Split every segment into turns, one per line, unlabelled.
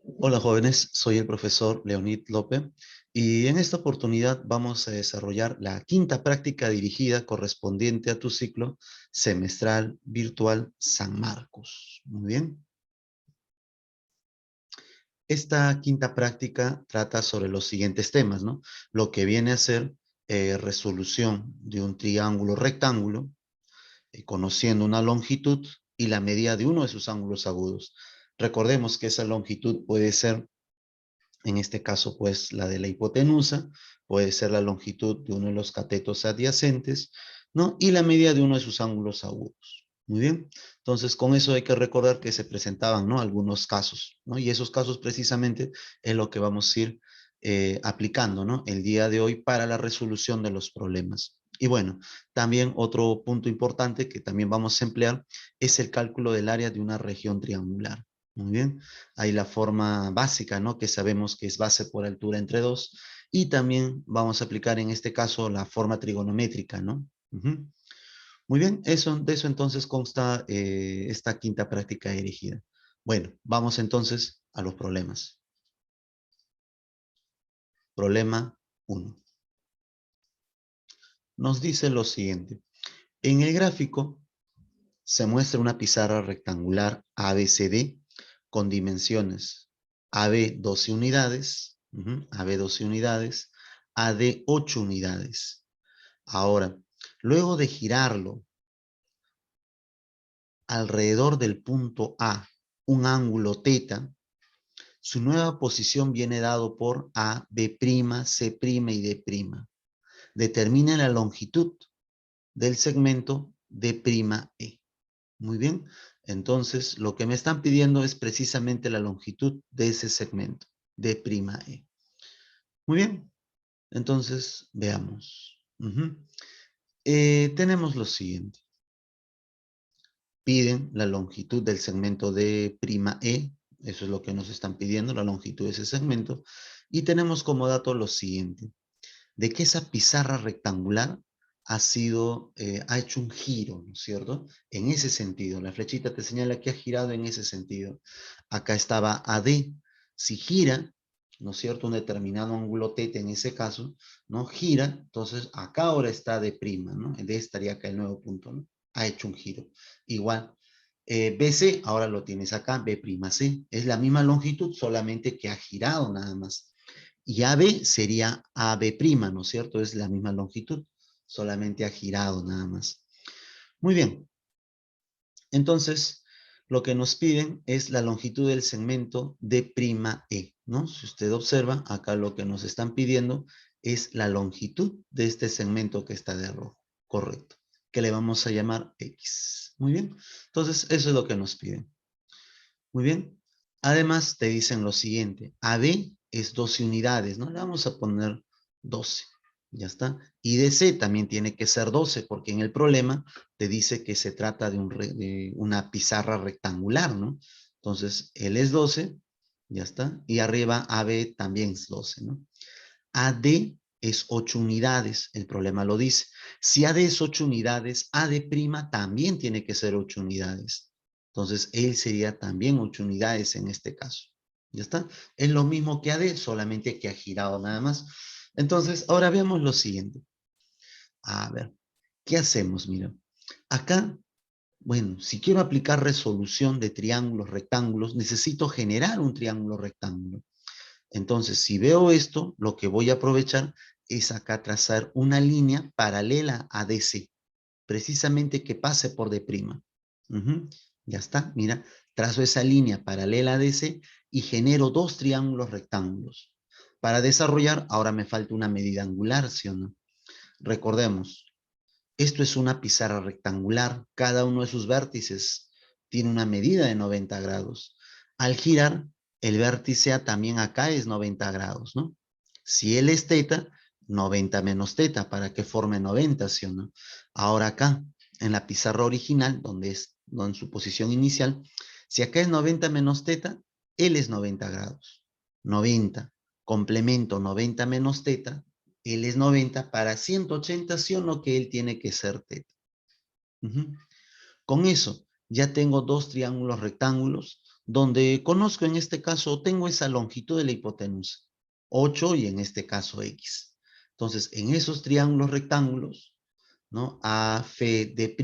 Hola jóvenes, soy el profesor Leonid López y en esta oportunidad vamos a desarrollar la quinta práctica dirigida correspondiente a tu ciclo semestral virtual San Marcos. Muy bien. Esta quinta práctica trata sobre los siguientes temas, ¿no? Lo que viene a ser resolución de un triángulo rectángulo, conociendo una longitud y la medida de uno de sus ángulos agudos. Recordemos que esa longitud puede ser, en este caso, pues la de la hipotenusa, puede ser la longitud de uno de los catetos adyacentes, ¿no? Y la medida de uno de sus ángulos agudos. Muy bien. Entonces, con eso hay que recordar que se presentaban, ¿no? Algunos casos, ¿no? Y esos casos precisamente es lo que vamos a ir aplicando, ¿no? El día de hoy para la resolución de los problemas. Y bueno, también otro punto importante que también vamos a emplear es el cálculo del área de una región triangular. Muy bien. Hay la forma básica, ¿no? Que sabemos que es base por altura entre 2. Y también vamos a aplicar en este caso la forma trigonométrica, ¿no? Ujú. Muy bien, de eso entonces consta esta quinta práctica dirigida. Bueno, vamos entonces a los problemas. Problema 1. Nos dice lo siguiente. En el gráfico se muestra una pizarra rectangular ABCD con dimensiones AB 12 unidades, AB 12 unidades, AD 8 unidades. Ahora, luego de girarlo alrededor del punto A, un ángulo θ, su nueva posición viene dado por A, B', C' y D'. Determina la longitud del segmento D'E. Muy bien. Entonces, lo que me están pidiendo es precisamente la longitud de ese segmento, D'E. Muy bien. Entonces, veamos. Tenemos lo siguiente. Piden la longitud del segmento D'E. Eso es lo que nos están pidiendo, la longitud de ese segmento. Y tenemos como dato lo siguiente. De que esa pizarra rectangular ha hecho un giro, ¿no es cierto? En ese sentido, la flechita te señala que ha girado en ese sentido. Acá estaba AD. Si gira, ¿no es cierto? Un determinado ángulo θ en ese caso, ¿no? Gira, entonces acá ahora está D', ¿no? D estaría acá el nuevo punto, ¿no? Ha hecho un giro. Igual, BC, ahora lo tienes acá, B'C. Es la misma longitud, solamente que ha girado nada más. Y AB sería AB', ¿no es cierto? Es la misma longitud, solamente ha girado nada más. Muy bien. Entonces, lo que nos piden es la longitud del segmento D'E, ¿no? Si usted observa, acá lo que nos están pidiendo es la longitud de este segmento que está de rojo. Correcto. Que le vamos a llamar X. Muy bien. Entonces, eso es lo que nos piden. Muy bien. Además, te dicen lo siguiente. AB es 12 unidades, ¿no? Le vamos a poner 12. Ya está. Y DC también tiene que ser 12, porque en el problema te dice que se trata de una pizarra rectangular, ¿no? Entonces, él es 12, ya está. Y arriba AB también es 12, ¿no? AD es 8 unidades, el problema lo dice. Si AD es 8 unidades, AD' también tiene que ser 8 unidades. Entonces, él sería también 8 unidades en este caso. ¿Ya está? Es lo mismo que AD, solamente que ha girado nada más. Entonces, ahora veamos lo siguiente. A ver, ¿qué hacemos? Mira, acá, bueno, si quiero aplicar resolución de triángulos rectángulos, necesito generar un triángulo rectángulo. Entonces, si veo esto, lo que voy a aprovechar es acá trazar una línea paralela a DC, precisamente que pase por D'. Ya está, mira, trazo esa línea paralela a DC y genero dos triángulos rectángulos. Para desarrollar, ahora me falta una medida angular, ¿sí o no? Recordemos, esto es una pizarra rectangular, cada uno de sus vértices tiene una medida de 90 grados. Al girar, el vértice A también acá es 90 grados, ¿no? Si él es θ, 90 menos θ, para que forme 90, ¿sí o no? Ahora acá, en la pizarra original, donde en su posición inicial, si acá es 90 menos θ, él es 90 grados. 90, complemento 90 menos θ, él es 90 para 180, ¿sí o no? Que él tiene que ser θ. Con eso, ya tengo dos triángulos rectángulos donde conozco en este caso, tengo esa longitud de la hipotenusa, 8 y en este caso X. Entonces, en esos triángulos rectángulos, ¿no? A, F, D'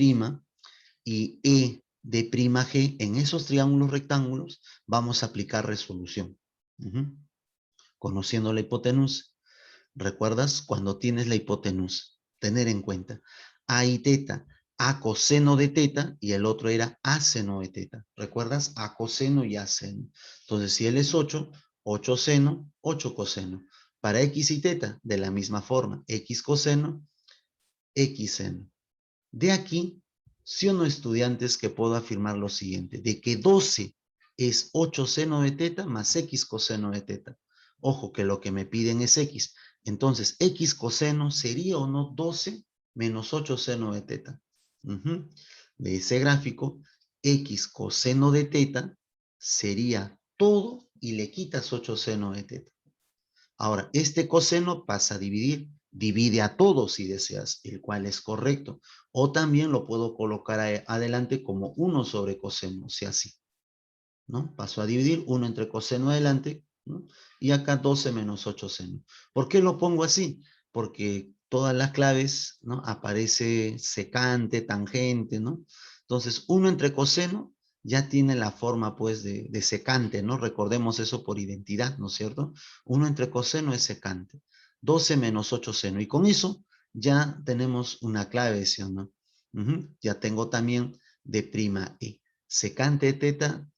y E, D'G, en esos triángulos rectángulos vamos a aplicar resolución. Conociendo la hipotenusa. ¿Recuerdas? Cuando tienes la hipotenusa, tener en cuenta A y teta, A coseno de teta y el otro era A seno de teta. ¿Recuerdas? A coseno y A seno. Entonces, si él es 8, 8 seno, 8 coseno. Para X y teta, de la misma forma, X coseno, X seno. De aquí, sí o no, estudiantes, que puedo afirmar lo siguiente, de que 12 es 8 seno de teta más X coseno de teta. Ojo, que lo que me piden es X. Entonces, X coseno sería o no 12 menos 8 seno de teta. De ese gráfico, X coseno de teta sería todo y le quitas 8 seno de teta. Ahora, este coseno pasa a dividir. Divide a todo si deseas, el cual es correcto. O también lo puedo colocar adelante como 1 sobre coseno, o sea, así. ¿No? Paso a dividir 1 entre coseno adelante, ¿no? Y acá 12 menos 8 seno. ¿Por qué lo pongo así? Porque todas las claves, ¿no? Aparece secante, tangente, ¿no? Entonces, 1 entre coseno ya tiene la forma, pues, de secante, ¿no? Recordemos eso por identidad, ¿no es cierto? 1 entre coseno es secante. 12 menos 8 seno. Y con eso ya tenemos una clave, ¿sí o no? Ya tengo también d'E. Secante de teta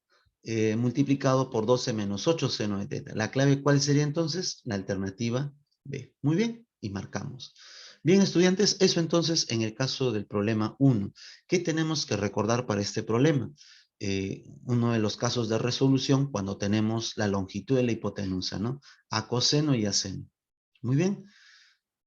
multiplicado por 12 menos 8 seno de teta. ¿La clave cuál sería entonces? La alternativa B. Muy bien, y marcamos. Bien, estudiantes, eso entonces en el caso del problema 1. ¿Qué tenemos que recordar para este problema? Uno de los casos de resolución cuando tenemos la longitud de la hipotenusa, ¿no? A coseno y a seno. Muy bien.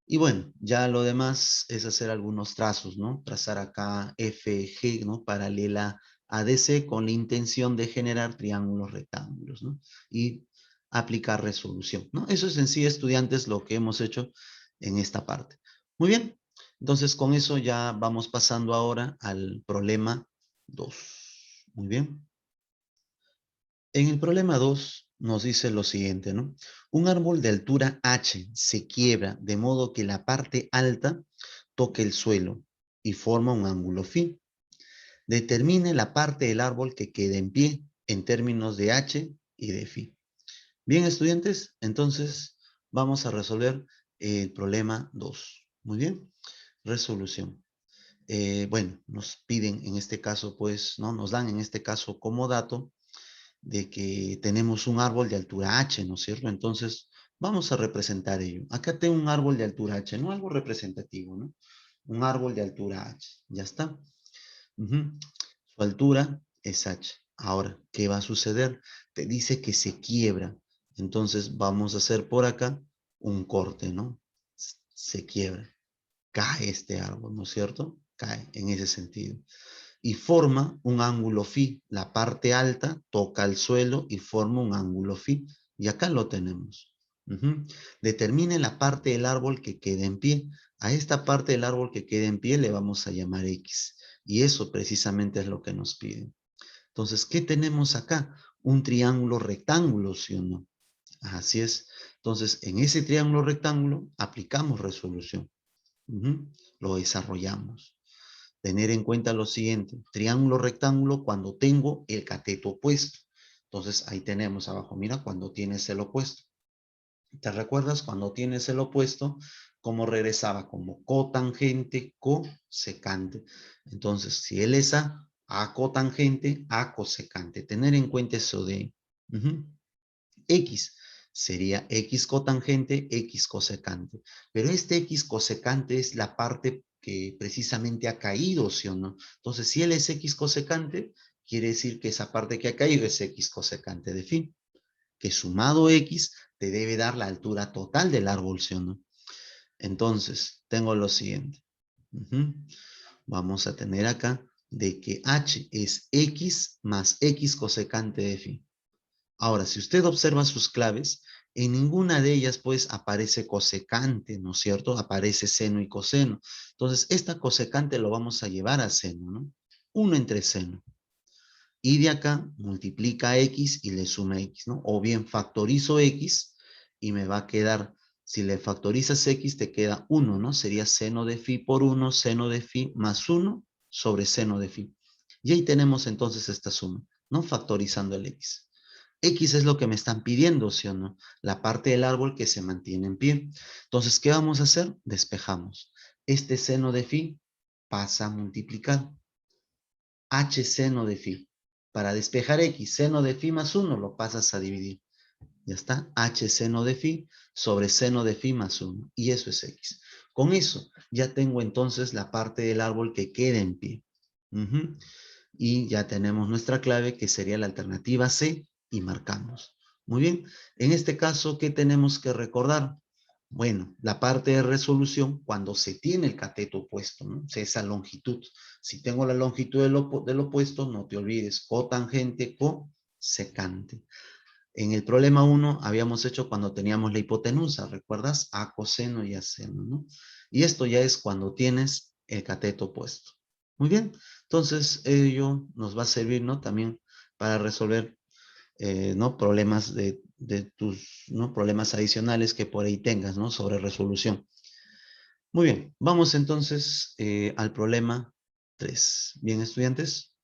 Y bueno, ya lo demás es hacer algunos trazos, ¿no? Trazar acá FG, ¿no? Paralela a DC con la intención de generar triángulos rectángulos, ¿no? Y aplicar resolución, ¿no? Eso es en sí, estudiantes, lo que hemos hecho en esta parte. Muy bien, entonces con eso ya vamos pasando ahora al problema 2. Muy bien. En el problema 2 nos dice lo siguiente, ¿no? Un árbol de altura h se quiebra de modo que la parte alta toque el suelo y forma un ángulo phi. Determine la parte del árbol que quede en pie en términos de h y de phi. Bien, estudiantes, entonces vamos a resolver el problema 2. Muy bien, resolución. Bueno, nos piden en este caso, pues, ¿no? Nos dan en este caso como dato de que tenemos un árbol de altura h, ¿no es cierto? Entonces, vamos a representar ello. Acá tengo un árbol de altura h, ¿no? Algo representativo, ¿no? Un árbol de altura h. Ya está. Su altura es h. Ahora, ¿qué va a suceder? Te dice que se quiebra. Entonces, vamos a hacer por acá un corte, ¿no? Se quiebra. Cae este árbol, ¿no es cierto? Cae en ese sentido y forma un ángulo phi. La parte alta toca el suelo y forma un ángulo phi. Y acá lo tenemos. Determine la parte del árbol que quede en pie. A esta parte del árbol que quede en pie le vamos a llamar X. Y eso precisamente es lo que nos piden. Entonces, ¿qué tenemos acá? Un triángulo rectángulo, ¿sí o no? Así es. Entonces, en ese triángulo rectángulo aplicamos resolución. Lo desarrollamos. Tener en cuenta lo siguiente, triángulo rectángulo cuando tengo el cateto opuesto. Entonces ahí tenemos abajo, mira, cuando tienes el opuesto. ¿Te recuerdas cuando tienes el opuesto? ¿Cómo regresaba? Como cotangente, cosecante. Entonces, si él es A cotangente, A cosecante. Tener en cuenta eso de X. Sería X cotangente, X cosecante. Pero este X cosecante es la parte que precisamente ha caído, ¿sí o no? Entonces, si él es X cosecante, quiere decir que esa parte que ha caído es X cosecante de phi. Que sumado X te debe dar la altura total del árbol, ¿sí o no? Entonces, tengo lo siguiente. Vamos a tener acá de que H es X más X cosecante de phi. Ahora, si usted observa sus claves, en ninguna de ellas pues aparece cosecante, ¿no es cierto? Aparece seno y coseno. Entonces, esta cosecante lo vamos a llevar a seno, ¿no? 1 entre seno. Y de acá multiplica x y le suma x, ¿no? O bien factorizo x y me va a quedar, si le factorizas x te queda 1, ¿no? Sería seno de phi por 1, seno de phi más 1 sobre seno de phi. Y ahí tenemos entonces esta suma, ¿no? Factorizando el x. X es lo que me están pidiendo, ¿sí o no? La parte del árbol que se mantiene en pie. Entonces, ¿qué vamos a hacer? Despejamos. Este seno de phi pasa a multiplicar. H seno de phi. Para despejar x, seno de phi más 1, lo pasas a dividir. Ya está. H seno de phi sobre seno de phi más 1. Y eso es x. Con eso ya tengo entonces la parte del árbol que queda en pie. Y ya tenemos nuestra clave que sería la alternativa C y marcamos. Muy bien. En este caso, ¿qué tenemos que recordar? Bueno, la parte de resolución, cuando se tiene el cateto opuesto, ¿no? O sea, esa longitud. Si tengo la longitud del opuesto, no te olvides, cotangente, cosecante. En el problema 1 habíamos hecho cuando teníamos la hipotenusa, ¿recuerdas? A coseno y a seno, ¿no? Y esto ya es cuando tienes el cateto opuesto. Muy bien, entonces ello nos va a servir, ¿no? También para resolver, ¿no? Problemas de tus, ¿no? Problemas adicionales que por ahí tengas, ¿no? Sobre resolución. Muy bien, vamos entonces al problema 3. Bien, estudiantes.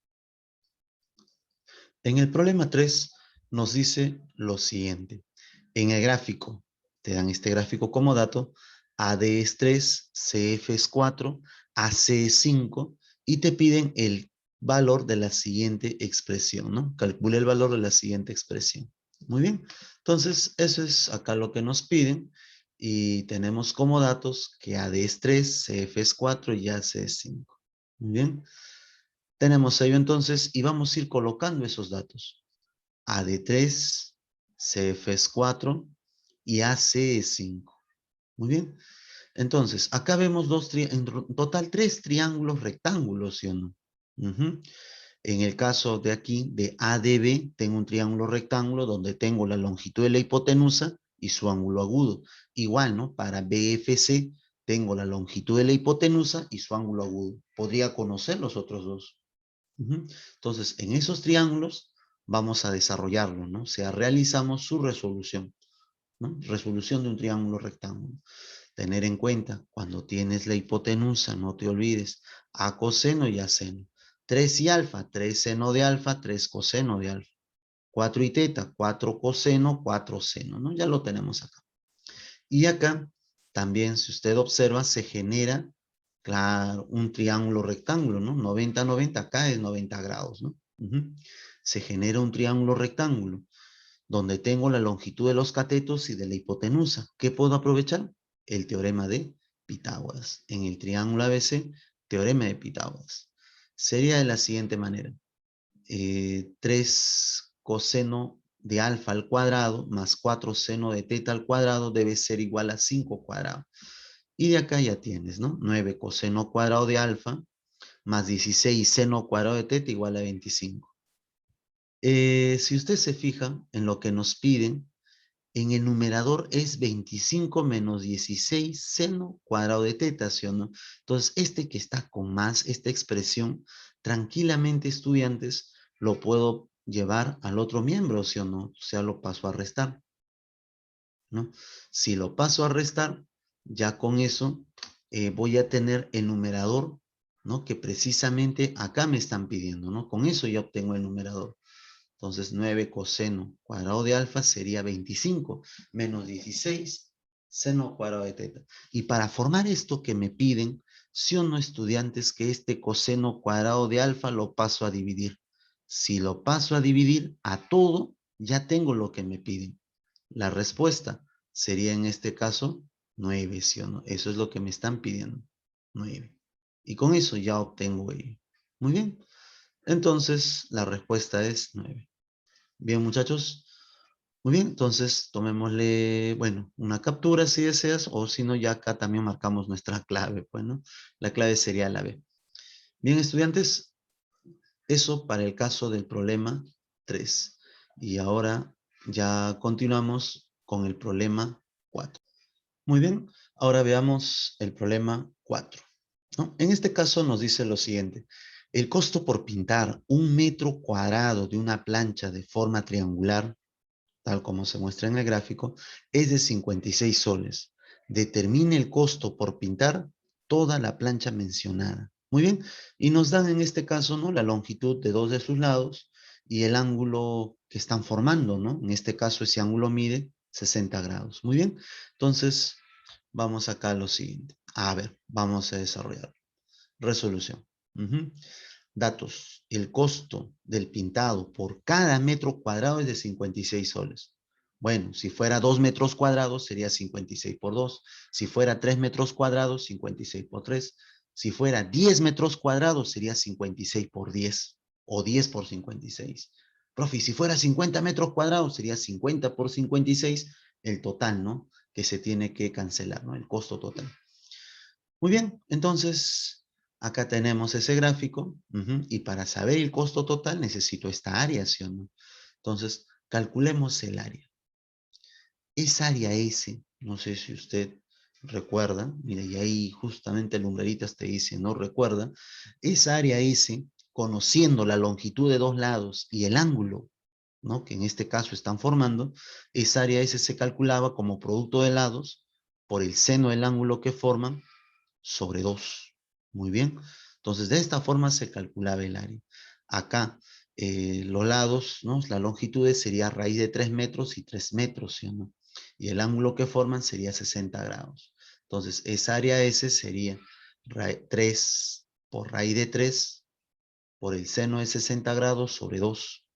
En el problema 3 nos dice lo siguiente. En el gráfico, te dan este gráfico como dato, AD es 3, CF es 4, AC es 5 y te piden el valor de la siguiente expresión, ¿no? Calcula el valor de la siguiente expresión. Muy bien, entonces eso es acá lo que nos piden y tenemos como datos que AD es 3, CF es 4 y AC es 5. Muy bien, tenemos ello entonces y vamos a ir colocando esos datos. AD 3, CF es 4 y AC es 5. Muy bien. Entonces, acá vemos en total 3 triángulos rectángulos, ¿sí o no? En el caso de aquí, de ADB, tengo un triángulo rectángulo donde tengo la longitud de la hipotenusa y su ángulo agudo. Igual, ¿no? Para BFC, tengo la longitud de la hipotenusa y su ángulo agudo. Podría conocer los otros dos. Entonces, en esos triángulos vamos a desarrollarlo, ¿no? O sea, realizamos su resolución, ¿no? Resolución de un triángulo rectángulo. Tener en cuenta, cuando tienes la hipotenusa, no te olvides, a coseno y a seno. 3 y alfa, 3 seno de alfa, 3 coseno de alfa. 4 y teta, 4 coseno, 4 seno, ¿no? Ya lo tenemos acá. Y acá, también, si usted observa, se genera, claro, un triángulo rectángulo, ¿no? 90, 90, acá es 90 grados, ¿no? Se genera un triángulo rectángulo, donde tengo la longitud de los catetos y de la hipotenusa. ¿Qué puedo aprovechar? El teorema de Pitágoras. En el triángulo ABC, teorema de Pitágoras. Sería de la siguiente manera. 3 coseno de alfa al cuadrado más 4 seno de teta al cuadrado debe ser igual a 5 cuadrado. Y de acá ya tienes, ¿no? 9 coseno cuadrado de alfa más 16 seno cuadrado de teta igual a 25. Si usted se fija en lo que nos piden, en el numerador es 25 menos 16 seno cuadrado de teta, ¿sí o no? Entonces, este que está con más, esta expresión, tranquilamente, estudiantes, lo puedo llevar al otro miembro, ¿sí o no? O sea, lo paso a restar, ¿no? Si lo paso a restar, ya con eso voy a tener el numerador, ¿no? Que precisamente acá me están pidiendo, ¿no? Con eso ya obtengo el numerador. Entonces 9 coseno cuadrado de alfa sería 25 menos 16 seno cuadrado de teta. Y para formar esto que me piden, sí o no, estudiantes, que este coseno cuadrado de alfa lo paso a dividir. Si lo paso a dividir a todo, ya tengo lo que me piden. La respuesta sería en este caso 9, ¿sí o no? Eso es lo que me están pidiendo, 9. Y con eso ya obtengo ello. Muy bien. Entonces, la respuesta es 9. Bien, muchachos. Muy bien, entonces tomémosle, bueno, una captura si deseas, o si no, ya acá también marcamos nuestra clave, pues, ¿no? La clave sería la B. Bien, estudiantes, eso para el caso del problema 3. Y ahora ya continuamos con el problema 4. Muy bien, ahora veamos el problema 4, ¿no? En este caso nos dice lo siguiente. El costo por pintar 1 metro cuadrado de una plancha de forma triangular, tal como se muestra en el gráfico, es de 56 soles. Determine el costo por pintar toda la plancha mencionada. Muy bien, y nos dan en este caso, ¿no?, la longitud de 2 de sus lados y el ángulo que están formando, ¿no? En este caso ese ángulo mide 60 grados. Muy bien, entonces vamos acá a lo siguiente. A ver, vamos a desarrollar. Resolución. Ujú. Datos. El costo del pintado por cada metro cuadrado es de 56 soles. Bueno, si fuera 2 metros cuadrados sería 56 por 2. Si fuera 3 metros cuadrados, 56 por 3. Si fuera 10 metros cuadrados sería 56 por 10 o 10 por 56. Profe, si fuera 50 metros cuadrados sería 50 por 56 el total, ¿no? Que se tiene que cancelar, ¿no? El costo total. Muy bien, entonces acá tenemos ese gráfico, y para saber el costo total necesito esta área, ¿sí o no? Entonces, calculemos el área. Esa área S, no sé si usted recuerda, mire, y ahí justamente el lumbreritas te dice, no recuerda, esa área S, conociendo la longitud de dos lados y el ángulo, ¿no?, que en este caso están formando, esa área S se calculaba como producto de lados por el seno del ángulo que forman sobre 2. Muy bien. Entonces, de esta forma se calculaba el área. Acá, los lados, ¿no?, la longitud sería raíz de 3 metros y 3 metros, ¿sí o no? Y el ángulo que forman sería 60 grados. Entonces, esa área S sería 3 por raíz de 3 por el seno de 60 grados sobre 2.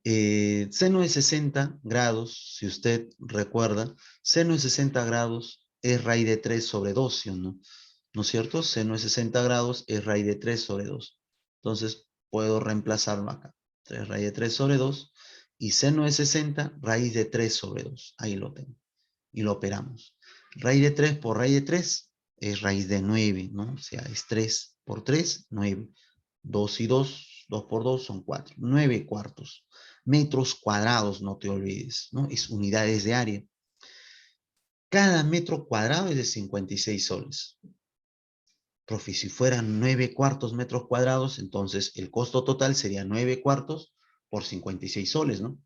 Seno de 60 grados, si usted recuerda, seno de 60 grados es raíz de 3 sobre 2, ¿sí o no? ¿No es cierto? Seno de 60 grados es raíz de 3 sobre 2. Entonces, puedo reemplazarlo acá. 3 raíz de 3 sobre 2. Y seno de 60, raíz de 3 sobre 2. Ahí lo tengo. Y lo operamos. Raíz de 3 por raíz de 3 es raíz de 9, ¿no? O sea, es 3 por 3, 9. 2 y 2, 2 por 2 son 4. 9 cuartos. Metros cuadrados, no te olvides, ¿no? Es unidades de área. Cada metro cuadrado es de 56 soles. Profe, si fueran 9 cuartos metros cuadrados, entonces el costo total sería 9 cuartos por 56 soles, ¿no?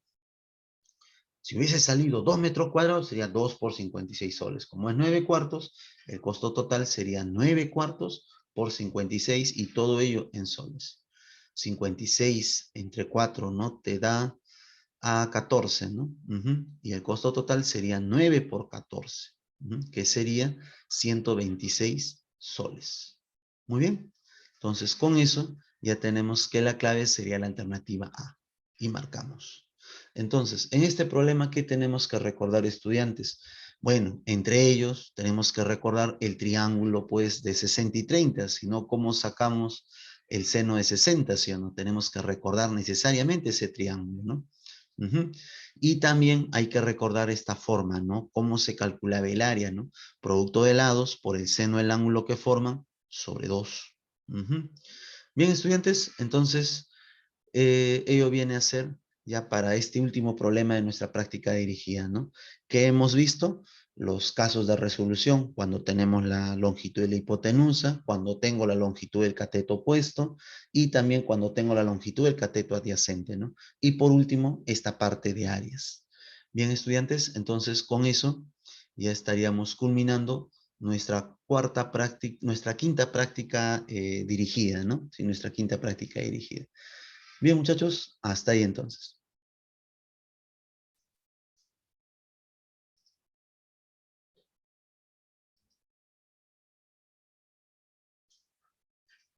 Si hubiese salido 2 metros cuadrados, sería 2 por 56 soles. Como es 9 cuartos, el costo total sería 9 cuartos por 56 y todo ello en soles. 56 entre 4, ¿no?, te da a 14, ¿no? Y el costo total sería 9 por 14, que sería 126 soles. Muy bien. Entonces, con eso ya tenemos que la clave sería la alternativa A. Y marcamos. Entonces, en este problema, ¿qué tenemos que recordar, estudiantes? Bueno, entre ellos tenemos que recordar el triángulo, pues, de 60 y 30, si no, ¿cómo sacamos el seno de 60? Si no, tenemos que recordar necesariamente ese triángulo, ¿no? Y también hay que recordar esta forma, ¿no? Cómo se calculaba el área, ¿no? Producto de lados por el seno del ángulo que forman sobre 2. Bien, estudiantes, entonces ello viene a ser ya para este último problema de nuestra práctica dirigida, ¿no? Que hemos visto los casos de resolución cuando tenemos la longitud de la hipotenusa, cuando tengo la longitud del cateto opuesto y también cuando tengo la longitud del cateto adyacente, ¿no? Y por último, esta parte de áreas. Bien, estudiantes, entonces con eso ya estaríamos culminando nuestra nuestra quinta práctica dirigida, ¿no? Sí, nuestra quinta práctica dirigida. Bien, muchachos, hasta ahí entonces.